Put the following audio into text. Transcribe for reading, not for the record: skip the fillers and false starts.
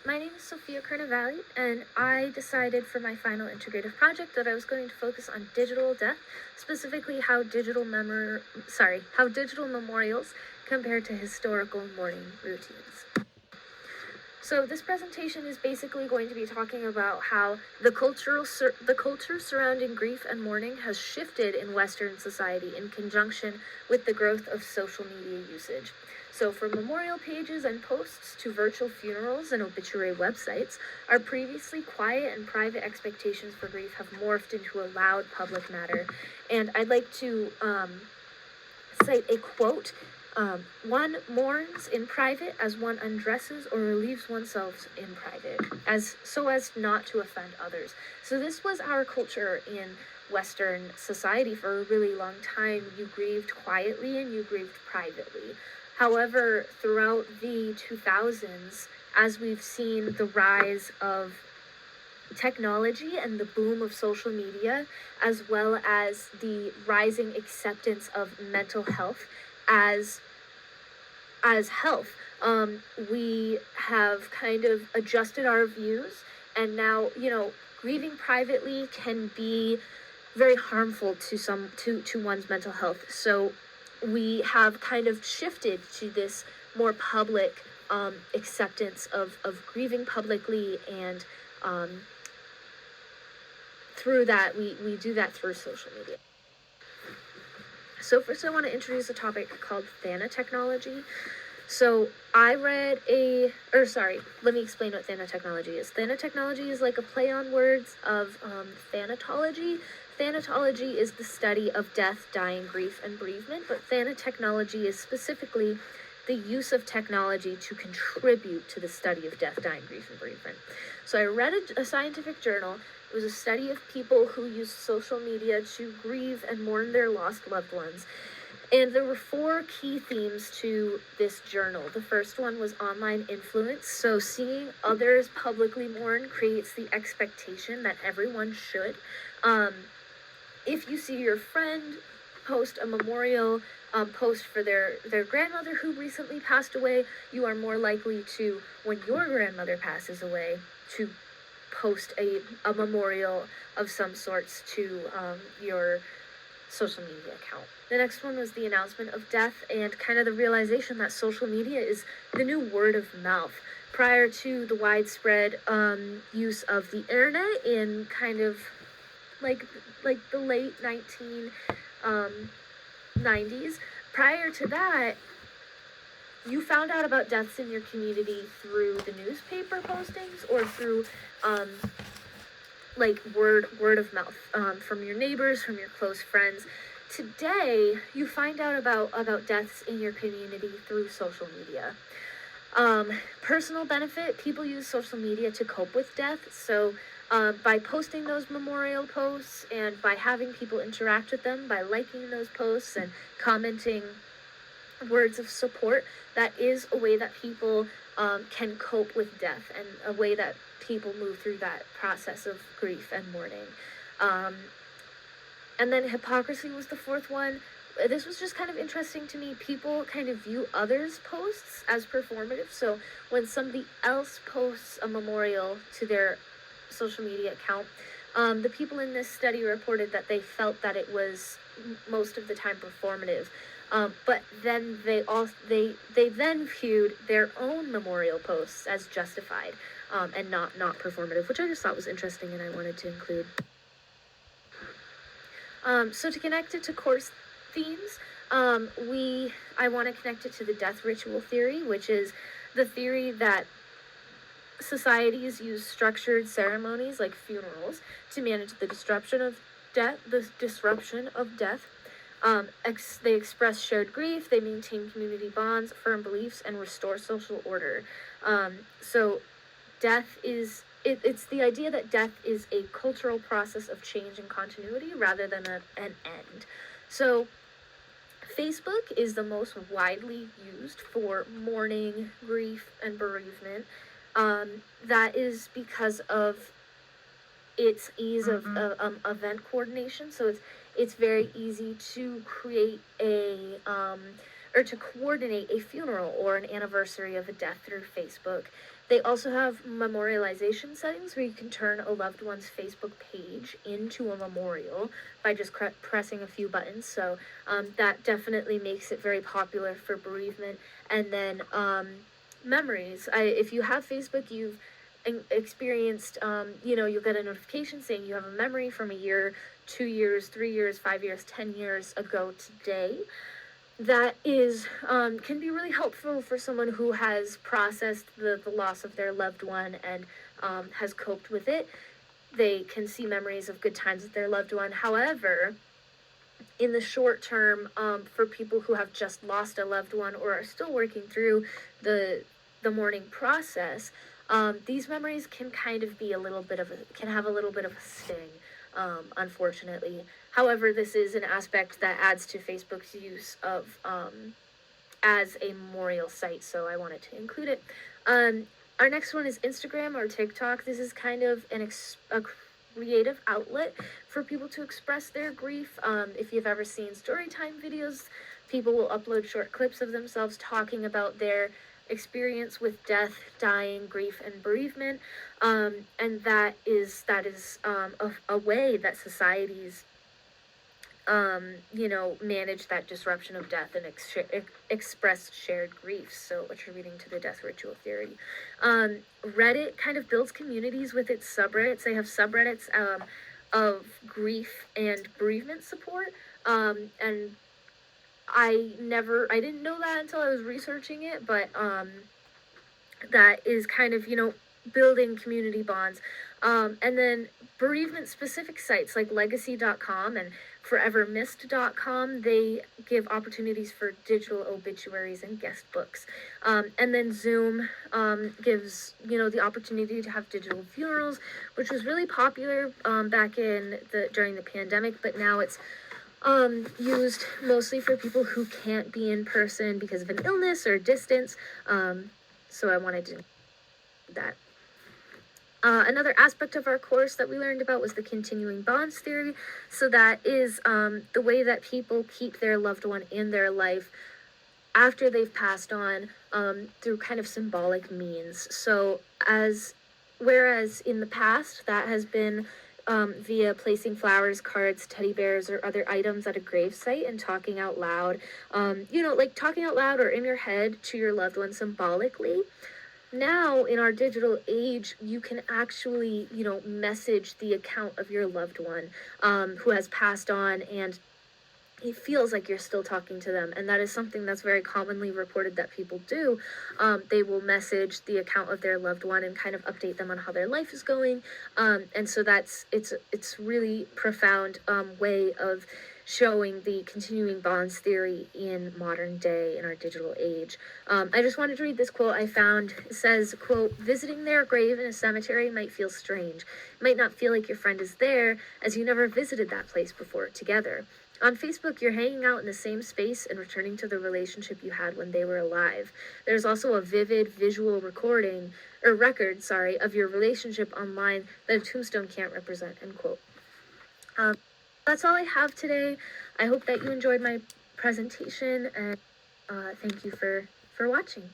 My name is Sophia Carnevale, and I decided for my final integrative project that I was going to focus on digital death, specifically how digital memorials compare to historical mourning routines. So this presentation is basically going to be talking about how the culture surrounding grief and mourning has shifted in Western society in conjunction with the growth of social media usage. So from memorial pages and posts to virtual funerals and obituary websites, our previously quiet and private expectations for grief have morphed into a loud public matter. And I'd like to cite a quote. One mourns in private as one undresses or relieves oneself in private, as not to offend others. So this was our culture in Western society for a really long time. You grieved quietly and you grieved privately. However, throughout the 2000s, as we've seen the rise of technology and the boom of social media, as well as the rising acceptance of mental health as health, we have kind of adjusted our views, and now grieving privately can be very harmful to one's mental health. So we have kind of shifted to this more public acceptance of grieving publicly, and through that we do that through social media. So first I want to introduce a topic called thanatechnology. So let me explain what thanatechnology is. Thanatechnology is like a play on words of thanatology. Thanatology is the study of death, dying, grief, and bereavement, but thanatechnology is specifically the use of technology to contribute to the study of death, dying, grief, and bereavement. So I read a scientific journal. It was a study of people who used social media to grieve and mourn their lost loved ones. And there were 4 key themes to this journal. The first one was online influence. So seeing others publicly mourn creates the expectation that everyone should. If you see your friend post a memorial post for their grandmother who recently passed away, you are more likely to, when your grandmother passes away, to post a memorial of some sorts to your social media account. The next one was the announcement of death and kind of the realization that social media is the new word of mouth. Prior to the widespread use of the internet in kind of like the late 1990s, prior to that, you found out about deaths in your community through the newspaper postings or through word of mouth from your neighbors, from your close friends. Today, you find out about deaths in your community through social media. Personal benefit, people use social media to cope with death. So by posting those memorial posts and by having people interact with them, by liking those posts and commenting words of support, that is a way that people can cope with death, and a way that people move through that process of grief and mourning. And then hypocrisy was the 4th one. This was just kind of interesting to me. People kind of view others' posts as performative. So when somebody else posts a memorial to their social media account, the people in this study reported that they felt that it was most of the time performative. But then they then viewed their own memorial posts as justified and not performative, which I just thought was interesting and I wanted to include. So to connect it to course themes, I want to connect it to the death ritual theory, which is the theory that societies use structured ceremonies like funerals to manage the disruption of death. They express shared grief, they maintain community bonds, firm beliefs, and restore social order. So death is, it's the idea that death is a cultural process of change and continuity rather than an end. So Facebook is the most widely used for mourning, grief, and bereavement. That is because of its ease of event coordination. So it's very easy to create or to coordinate a funeral or an anniversary of a death through Facebook. They also have memorialization settings where you can turn a loved one's Facebook page into a memorial by just pressing a few buttons. So that definitely makes it very popular for bereavement. And then memories. If you have Facebook, you've experienced, you'll get a notification saying you have a memory from a year, 2 years, 3 years, 5 years, 10 years ago today. That is can be really helpful for someone who has processed the loss of their loved one and has coped with it. They can see memories of good times with their loved one. However, in the short term, for people who have just lost a loved one or are still working through the mourning process, these memories can kind of be can have a little bit of a sting, unfortunately. However, this is an aspect that adds to Facebook's use of as a memorial site, so I wanted to include it. Our next one is Instagram or TikTok. This is kind of a creative outlet for people to express their grief. If you've ever seen storytime videos, people will upload short clips of themselves talking about their experience with death, dying, grief, and bereavement. And that is a way that societies manage that disruption of death and express shared grief, so attributing to the death ritual theory. Reddit kind of builds communities with its subreddits. They have subreddits of grief and bereavement support, and I didn't know that until I was researching it, but that is kind of, building community bonds. And then bereavement specific sites like legacy.com and forevermissed.com, they give opportunities for digital obituaries and guest books. And then Zoom gives, the opportunity to have digital funerals, which was really popular back during the pandemic, but now it's used mostly for people who can't be in person because of an illness or distance. So I wanted to do that. Another aspect of our course that we learned about was the continuing bonds theory. So that is the way that people keep their loved one in their life after they've passed on, through kind of symbolic means. So whereas in the past that has been via placing flowers, cards, teddy bears, or other items at a gravesite and talking out loud, like talking out loud or in your head to your loved one symbolically. Now, in our digital age, you can actually, message the account of your loved one who has passed on, and it feels like you're still talking to them. And that is something that's very commonly reported that people do. They will message the account of their loved one and kind of update them on how their life is going. And so it's really profound way of showing the continuing bonds theory in modern day in our digital age. I just wanted to read this quote I found. It says, quote, "Visiting their grave in a cemetery might feel strange. It might not feel like your friend is there, as you never visited that place before together. On Facebook, you're hanging out in the same space and returning to the relationship you had when they were alive. There's also a vivid visual record, of your relationship online that a tombstone can't represent," end quote. That's all I have today. I hope that you enjoyed my presentation, and thank you for watching.